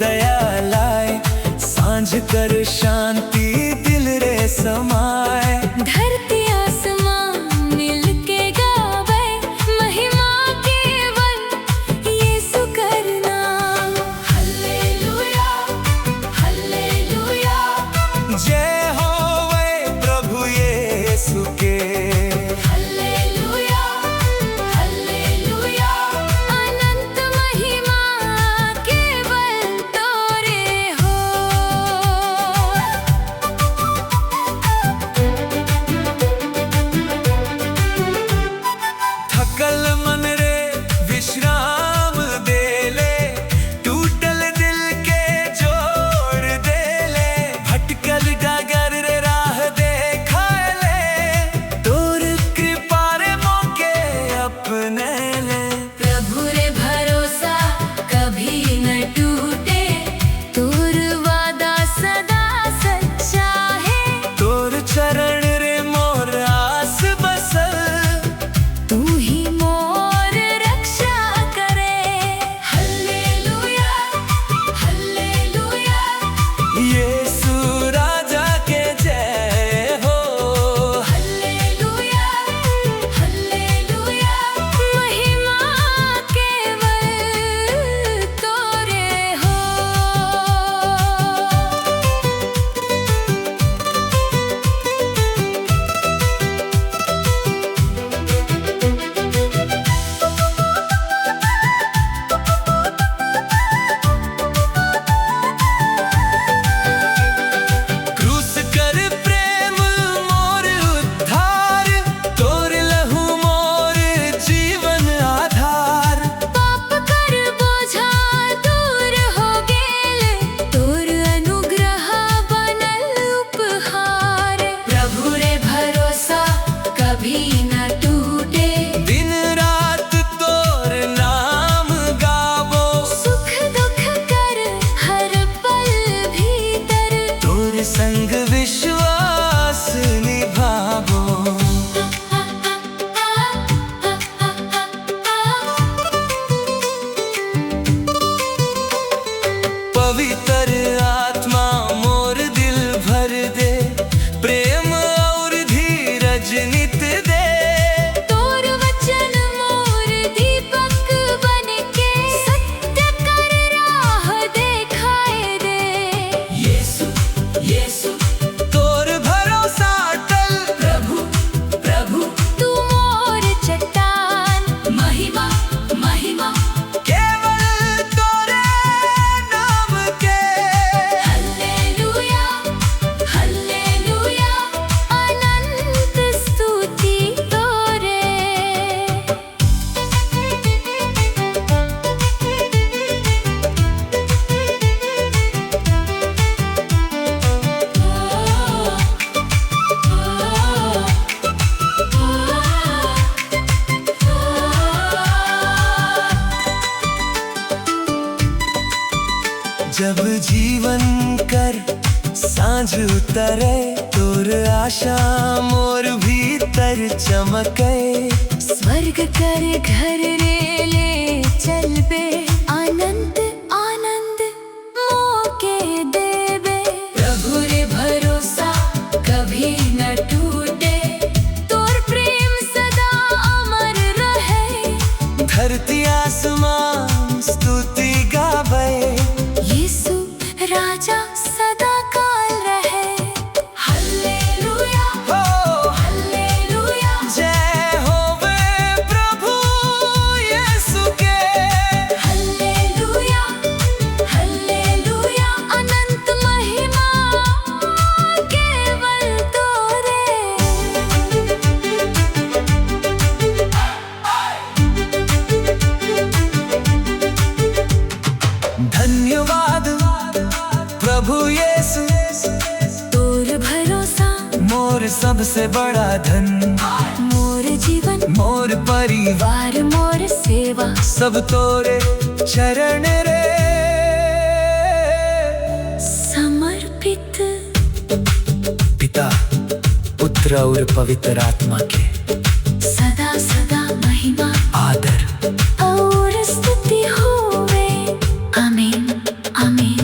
दया लाए, सांझ कर शांति दिल रे समाए। धरती आसमान मिलके गावे, महिमा केवल यीशु करना। हालेलुया हालेलुया, जय होवे प्रभु यीशु के। हालेलुया हालेलुया, अनंत महिमा केवल तोरे हो। थकल मन रे विश्राम दे ले, टूटल दिल के जोड़ दे ले। भटकल डगर रे राह देखा ले, तोर कृपा रे मौके अपने ले। प्रभु रे भरोसा कभी न टूटे, तोर वादा सदा सच्चा है। तोर चरण रे मोर आस बसल, तू ही मोर रक्षा करे। हालेलुया हालेलुया, यीशु राजा के जय हो। हालेलुया हालेलुया, महिमा केवल तोरे हो। क्रूस कर प्रेम मोर उद्धार, तोर लहू मोर जीवन आधार। पाप कर बोझा दूर हो गेल, तोर अनुग्रह बनल उपहार। प्रभु रे भरोसा कभी न टूटे, दिन रात तोर नाम गावो। सुख दुख कर हर पल भीतर। तोर संग विश्वास निभावो। पवित्र आत्मा मोर दिल भर दे, प्रेम और धीरज नित दे। तोर वचन मोर दीपक बनके, सत्य कर राह देखाए दे। यीशु यीशु, तोर भरोसा अटल, प्रभु प्रभु तू मोर चट्टान। महिमा महिमा केवल तोरे नाम के। हालेलुया हालेलुया, अनंत स्तुति तोरे। जब जीवन कर सांझ उतरे, तोर आशा मोर भीतर चमके। स्वर्ग कर घर रे ले चल बे, आनंद आनंद मौके देबे। प्रभु रे भरोसा कभी न टूटे, तोर प्रेम सदा अमर रहे। धरती आसमान स्तुति गावे, यीशु राजा सदा काल रहे। हालेलुया हो हालेलुया, जय होवे प्रभु यीशु के। हालेलुया हालेलुया, अनंत महिमा केवल तोरे। धन्यवाद प्रभु यीशु, तोर भरोसा मोर सबसे बड़ा धन। मोर जीवन मोर परिवार, मोर सेवा सब तोरे चरण रे समर्पित। पिता पुत्र और पवित्र आत्मा के सदा सदा महिमा आदर और स्तुति होवे। आमीन आमीन।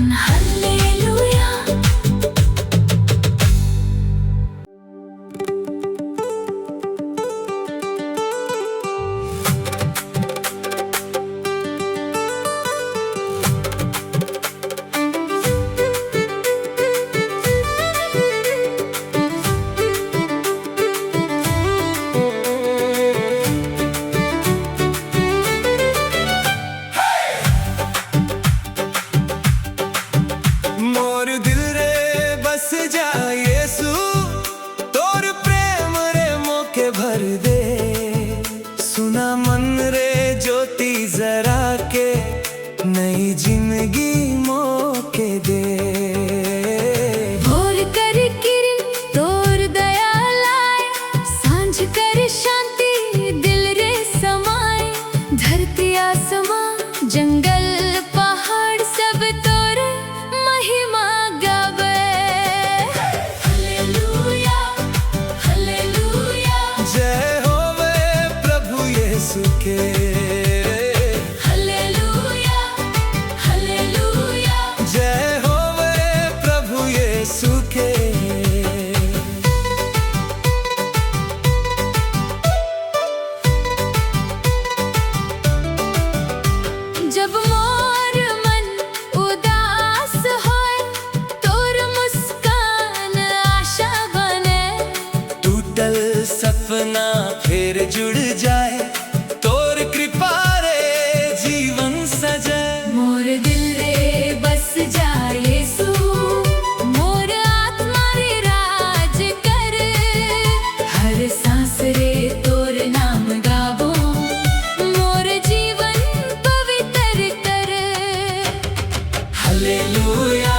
हालेलुया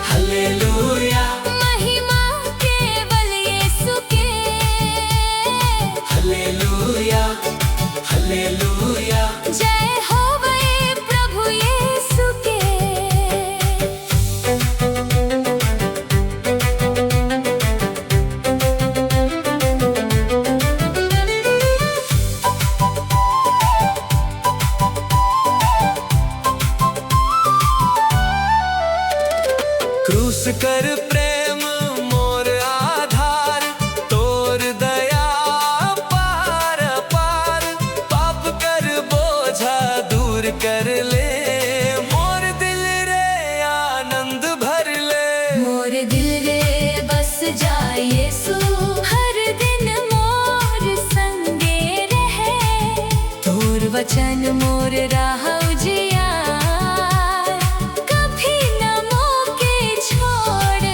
हालेलुया महिमा केवल यीशु के। हालेलुया हालेलुया जय होवे प्रभु यीशु के। क्रूस कर प्रेम मोर आधार, तोर दया पार पार, पाप कर बोझा दूर कर ले, मोर दिल रे आनंद भर ले। मोर दिल रे बस जाए यीशु, हर दिन मोर संगे रहे। तोर वचन मोर राह उजियार, कभी न मोके छोड़।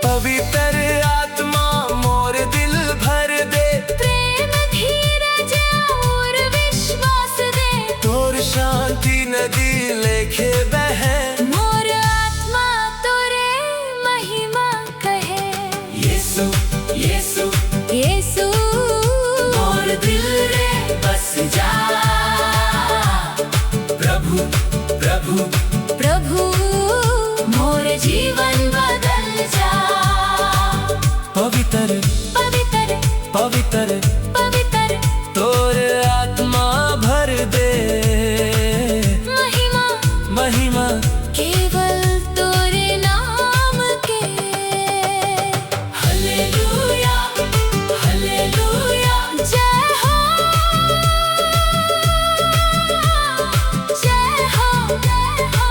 पवित्र आत्मा मोर दिल भर दे, प्रेम धीरज और विश्वास दे। तोर शांति नदी लेके बहे। मोर आत्मा तोरे महिमा कहे। यीशु यीशु यीशु मोर दिल रे बस जा, प्रभु प्रभु प्रभु मोर जीवन बदल जा। पवित्र पवित्र पवित्र पवित्र तोर आत्मा भर दे, महिमा महिमा केवल तोरे नाम के। हालेलुया हालेलुया जय हो जय हो जय हो।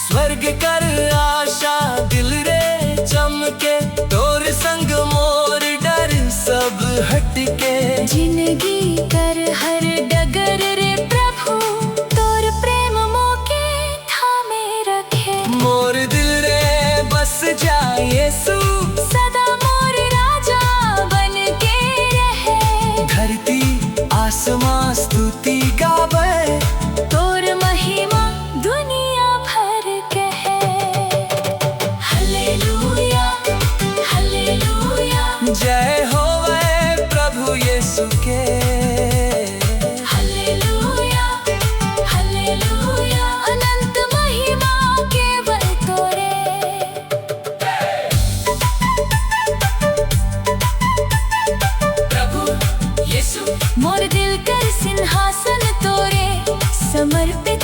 स्वर्ग कर आशा दिल रे चमके, तोर संग मोर डर सब हटके। जिंदगी कर हर डगर रे प्रभु, तोर प्रेम मोके थामे रखे। मोर दिल रे बस जा यीशु, सदा मोर राजा बन के रहे। धरती आसमां स्तुति गावे, तोर महिमा दुनिया भर कहे। हालेलुया हालेलुया जय होवे प्रभु यीशु के। हालेलुया हालेलुया अनंत महिमा केवल तोरे। प्रभु यीशु मोर दिल कर सिंहासन तोरे समर्पित।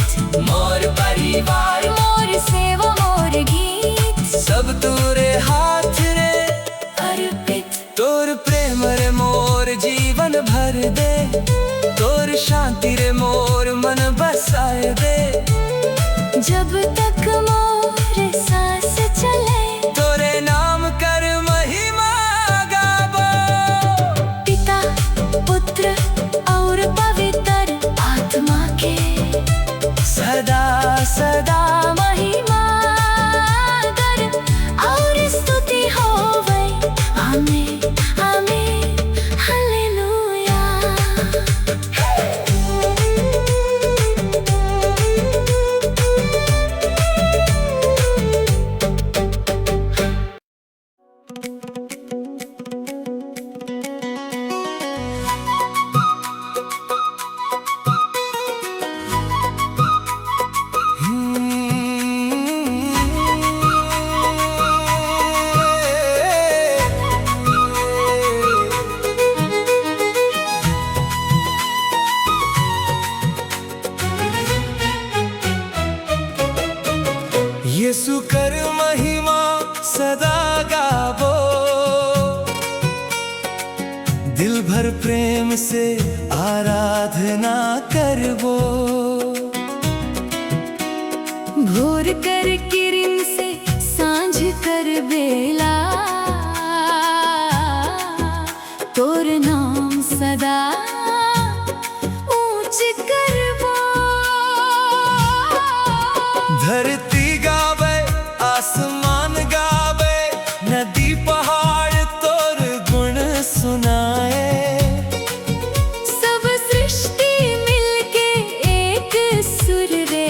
मोर परिवार मोर सेवा मोर गीत सब तोरे हाथ रे अर्पित। तोर प्रेम रे मोर जीवन भर दे, तोर शांति रे मोर मन बसाए दे। जब तक मोर सांस चले, तोरे नाम कर महिमा गाबो। पिता पुत्र और पवित्र आत्मा के सदा सदा महिमा कर और स्तुति होवे। आमीन आमीन हालेलुया। यीशु कर महिमा सदा गाबो, दिल भर प्रेम से आराधना करबो। भोर कर किरण से सांझ कर बेला, सदा ऊंच करबो। धरती गावे आसमान गावे, नदी पहाड़ तोर गुण सुनाए। सब सृष्टि मिलके एक सुर रे,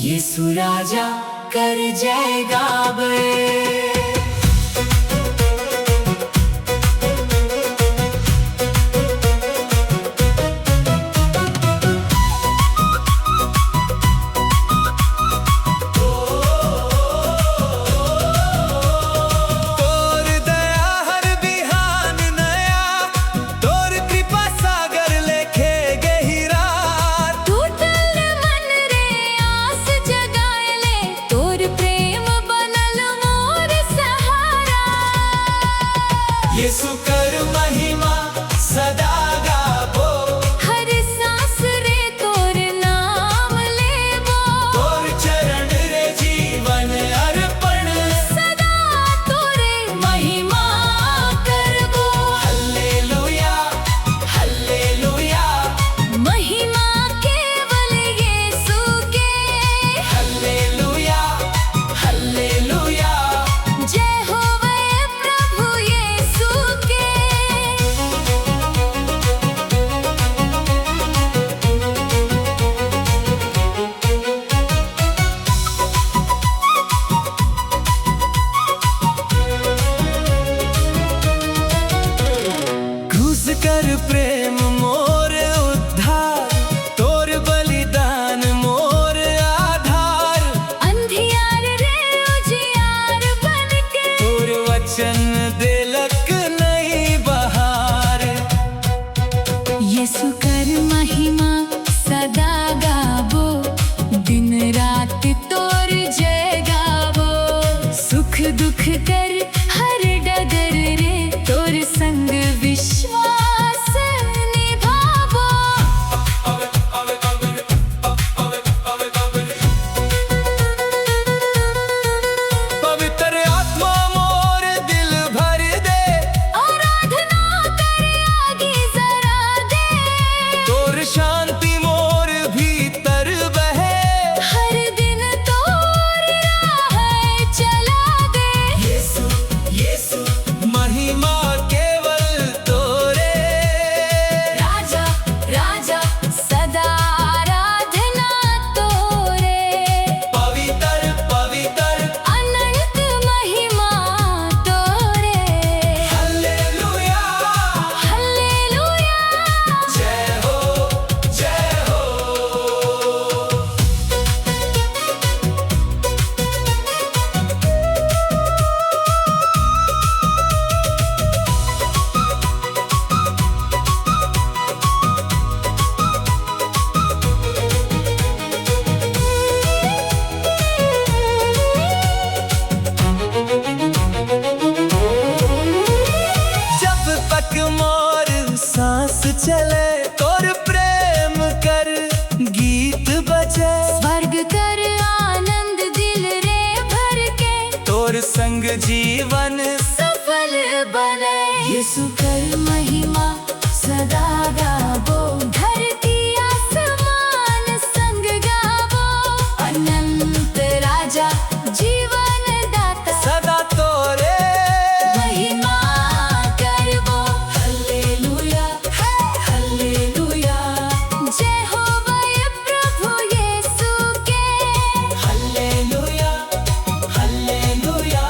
यीशु राजा कर जय गावे। यीशु कर महिमा सदा गाबो, हर सांस रे तोर नाम लेबो। तोर चरण रे जीवन अर्पण, सदा तोरे महिमा करबो। हालेलुया हालेलुया, महिमा केवल यीशु के। हालेलुया हालेलुया, जय होवे प्रभु यीशु के। क्रूस कर प्रेम मोर उद्धार, तोर बलिदान मोर आधार। अंधियार रे उजियार बनके, तोर वचन देलक नई बहार। यीशु कर महिमा सदा गाबो, दिन रात तोर जय गाबो। सुख दुख कर हर डगर रे, तोर संग विश्वास निभाबो। पवित्र आत्मा मोर दिल भर दे, आराधना करे आगे जरा दे। तोर शांति मोर भीतर बहे। हर दिन तोर राह चला दे। यीशु यीशु महिमा केवल तोरे। राजा राजा सदा आराधना तोरे। पवित्र पवित्र अनंत महिमा तोरे। हालेलुया हालेलुया, जय हो जय हो। जब तक मोर सांस चले, तोर प्रेम कर गीत बजे। स्वर्ग कर आनंद दिल रे भर के, तोर संग जीवन सफल बने। यीशु कर महिमा सदा गाबो, धरती आसमान संग गाबो। अनंत राजा जीवन दाता, सदा तोरे महिमा करबो। हालेलुया हालेलुया, जय होवे प्रभु यीशु के। हालेलुया हालेलुया,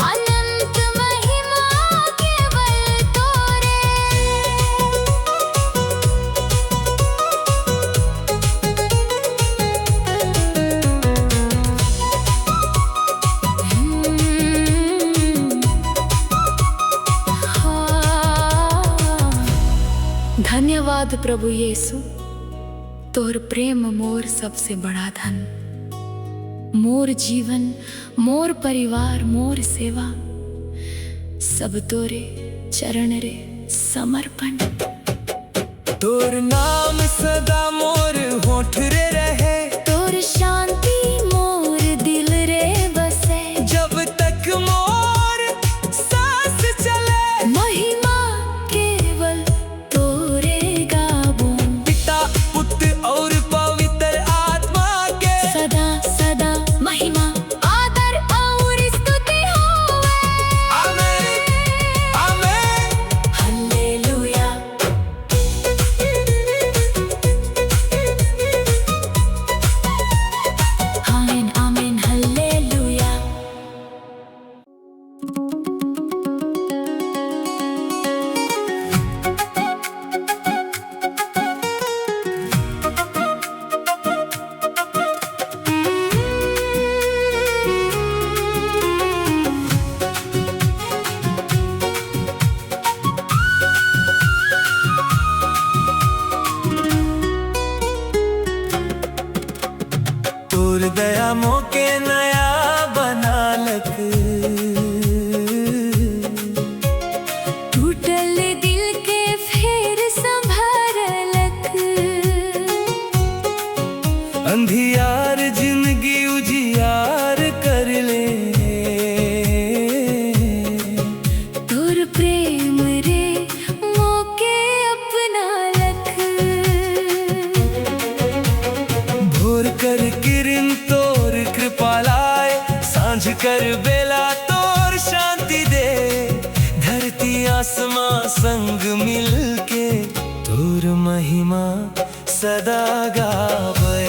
अनंत महिमा केवल तोरे। धन्यवाद प्रभु यीशु, तोर प्रेम मोर सबसे बड़ा धन। मोर जीवन मोर परिवार मोर सेवा, सब तोरे चरण रे समर्पण। तोर नाम सदा मोर होठ रे रहे। तोर शांति मोर दिल रे बसे। जब तक मोर सांस चले, महिमा केवल आसमां संग मिलके तोर महिमा सदा गावे।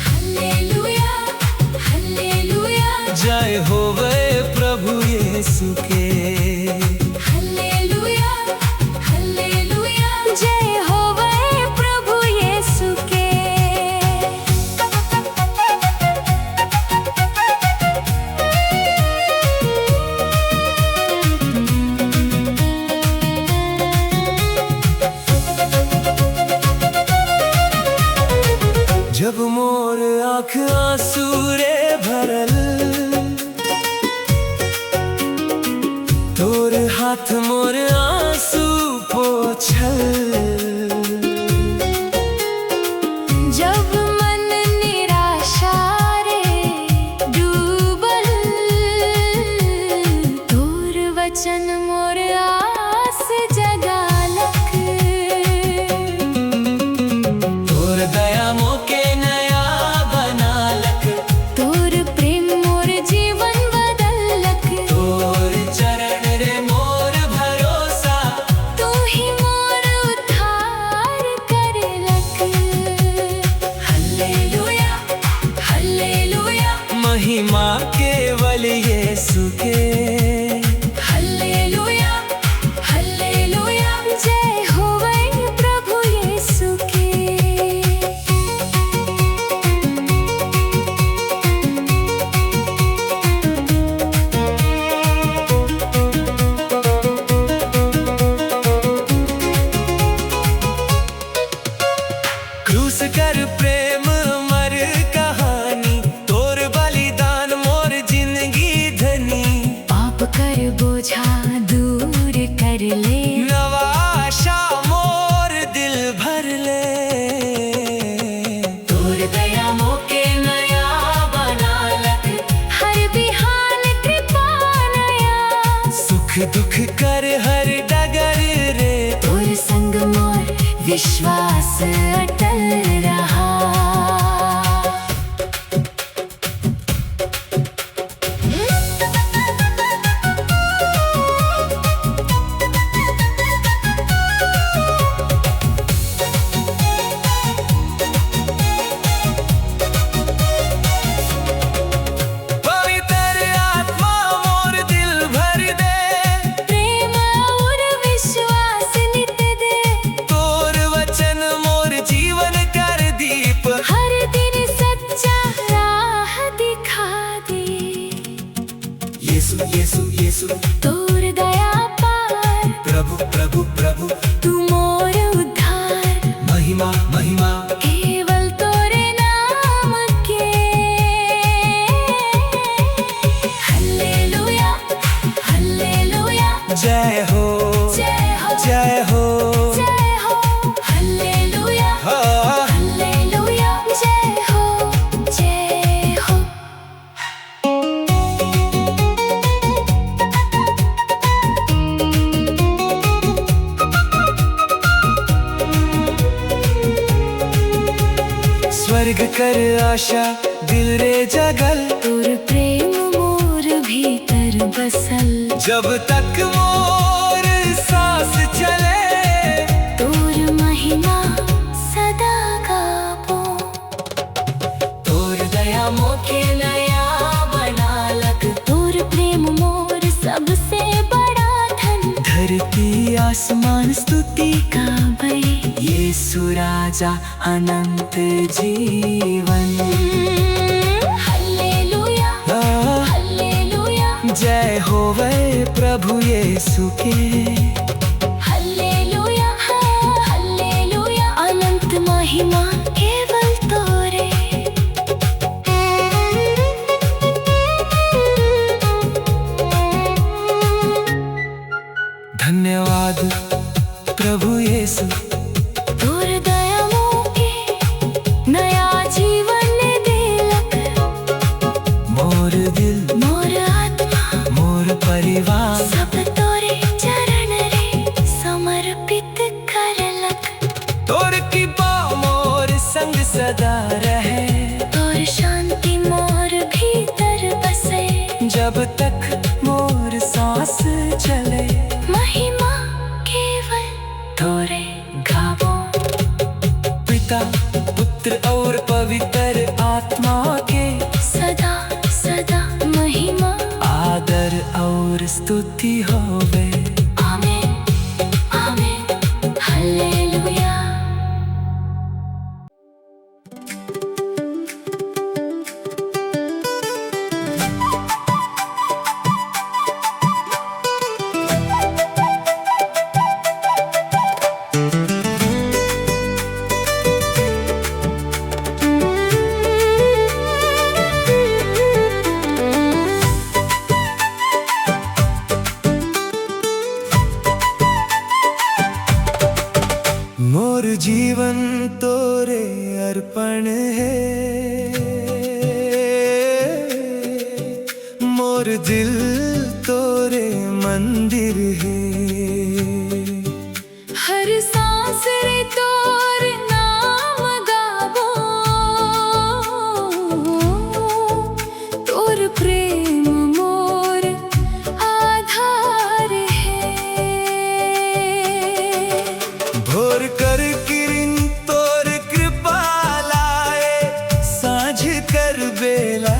हालेलुया हालेलुया जय होवे प्रभु यीशु के। हालेलुया हालेलुया जय होवे प्रभु यीशु के। जब मोर आँख आंसू रे भरल, तोर हाथ मोर आंसू पोछल। जब मन निराशा रे डूबल, तोर वचन मोर आस जगालक। तोर दया मोके नया बनालक, तोर प्रेम मोर जीवन बदलक। तोर चरण रे मोर भरोसा, तू ही मोर उद्धार करलक। हालेलुया हालेलुया महिमा केवल यीशु के। हालेलुया हालेलुया जय होवे प्रभु यीशु के। क्रूस कर प्रेम मर कहानी, तोर बलिदान मोर जिंदगी धनी। पाप कर बोझा दूर कर ले, नवा आशा मोर दिल भर ले। तोर दया मोके नया बनालक। हर बिहान कृपा नया, सुख दुख कर हर डगर रे। तोर संग मोर विश्वास अटल रहा। पवित्र आत्मा मोर दिल भर दे, प्रेम और विश्वास नित दे। तोर वचन मोर जीवन कर दीप। हर दिन सच्चा राह दिखा दे। यीशु यीशु यीशु तोर दया पार, प्रभु प्रभु प्रभु तू मोर उद्धार। महिमा महिमा केवल तोरे नाम के। हालेलुया हालेलुया जय हो जय हो जय हो। जय हो। हालेलुया हाँ। हालेलुया जय हो जय हो। स्वर्ग कर आशा दिल रे जगल, तोर प्रेम मोर भीतर बसल। जब तक मोर सांस चले। तोर महिमा सदा गाबो। तोर दया मोके नया बनालक। तोर प्रेम मोर सबसे बड़ा धन। धरती आसमान स्तुति गावे यीशु राजा अनंत जीवन। हालेलुया हाँ। हालेलुया जय होवे प्रभु यीशु के। हालेलुया हालेलुया अनंत महिमा केवल तोरे। धन्यवाद प्रभु यीशु, तोर दया मोके नया जीवन देलक। मोर दिल मोर आत्मा मोर परिवार सब तोरे चरण रे समर्पित करलक। तोर कृपा मोर संग सदा रहे। तोर शांति मोर भीतर बसे। जब तक मोर और स्तुति होवे। आमीन आमीन हालेलुया। मोर जीवन तोरे अर्पण है, मोर दिल तोरे मंदिर है। हर सांस रे तोर नाम गावो, तोर प्रेम मोर आधार है। भोर कर किरण तोर कृपा लाए, साँझ कर बेला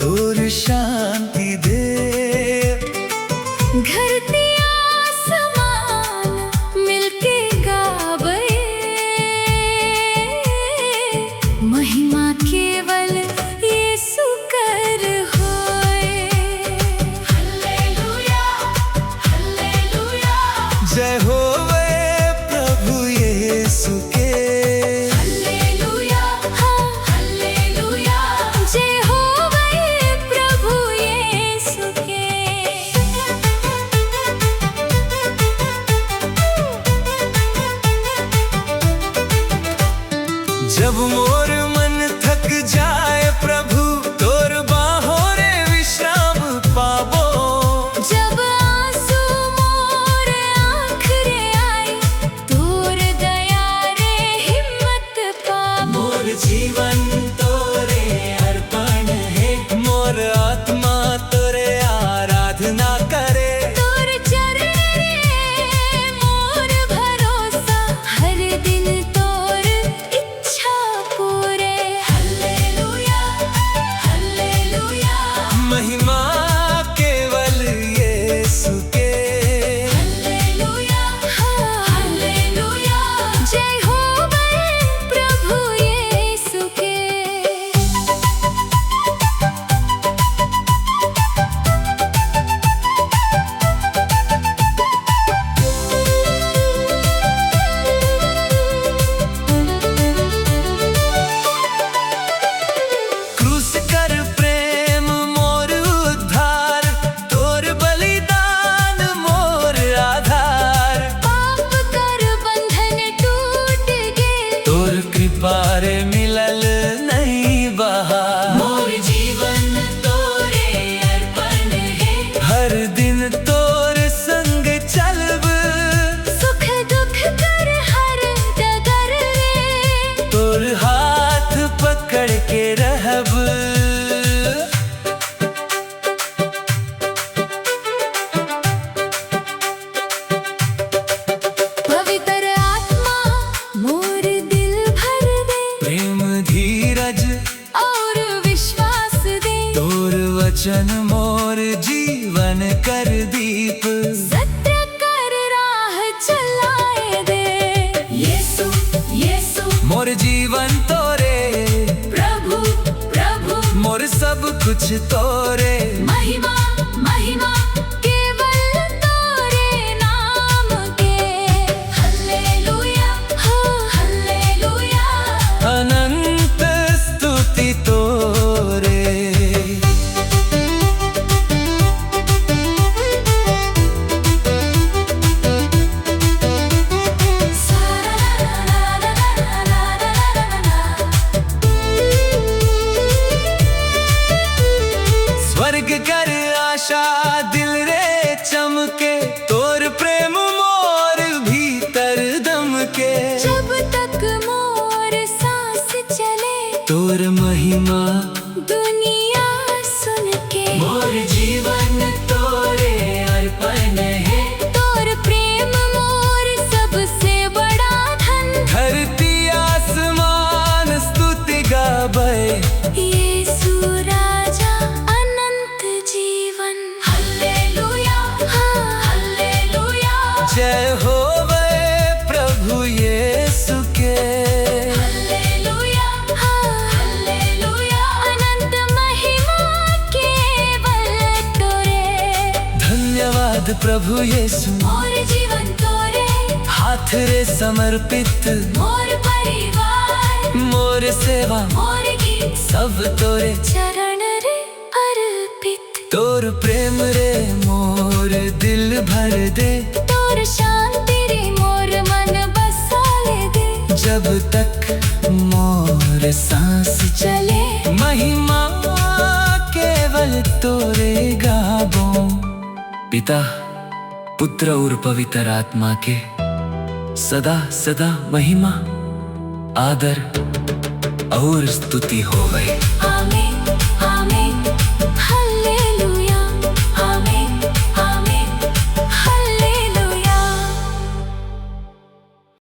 तोर शांति दे। धरती आसमान मिलके गावे, महिमा केवल यीशु कर होए। Hallelujah hallelujah. जय होवे प्रभु यीशु के। Hallelujah hallelujah. जय होवे प्रभु यीशु के। जब मोर मन थक जाए प्रभु, तोर बाहों रे विश्राम पावो। जब आंसू मोर आँख रे आए, तोर दया रे हिम्मत पावो। मोर जीवन तोरे अर्पण है, मोर आत्मा तोरे आराधना करे। तोर चरण रे मोर भरोसा, हर दिन तोर इच्छा पूरे। Hallelujah hallelujah. महिमा केवल यीशु के। Hallelujah hallelujah. जय होवे प्रभु यीशु के। क्रूस कर प्रेम मोर उद्धार, तोर बलिदान मोर आधार। पाप कर बंधन टूट गए, तोर कृपा रे मिलल नहीं बहार। मोर जीवन तोरे अर्पण है। हर दिन तोर संग चलब, सुख दुख कर हर डगर रे, तोर हाथ पकड़ के रहब। पवित्र आत्मा मोर दिल भर दे, प्रेम धीरज और विश्वास दे। तोर वचन मोर जीवन कर दीप। सत्य कर राह चलाए दे। यीशु यीशु मोर जीवन तोरे, प्रभु प्रभु। मोर सब कुछ तोरे। महिमा महिमा केवल तोरे नाम के। Hallelujah hallelujah. अनंत स्तुति तोरे। स्वर्ग कर आशा दिल रे चमके, तोर प्रेम मोर भीतर दमके। जब तक मोर सांस चले, तोर महिमा दुनिया सुन के। मोर जीवन तोरे अर्पण है, तोर प्रेम मोर सबसे बड़ा धन। धरती आसमान स्तुति गावे। यीशु राजा अनंत धन्यवाद प्रभु यीशु, मोर जीवन तोरे हाथ रे समर्पित, मोर परिवार मोर सेवा मोर गीत सब तोरे चरण रे अर्पित। तोर प्रेम रे मोर दिल भर दे, तोर शांति रे मोर मन बसाले दे। जब तक मोर सांस चले महिमा केवल तोरे गाबो। पिता पुत्र और पवित्र आत्मा के सदा सदा महिमा आदर और स्तुति हो गई।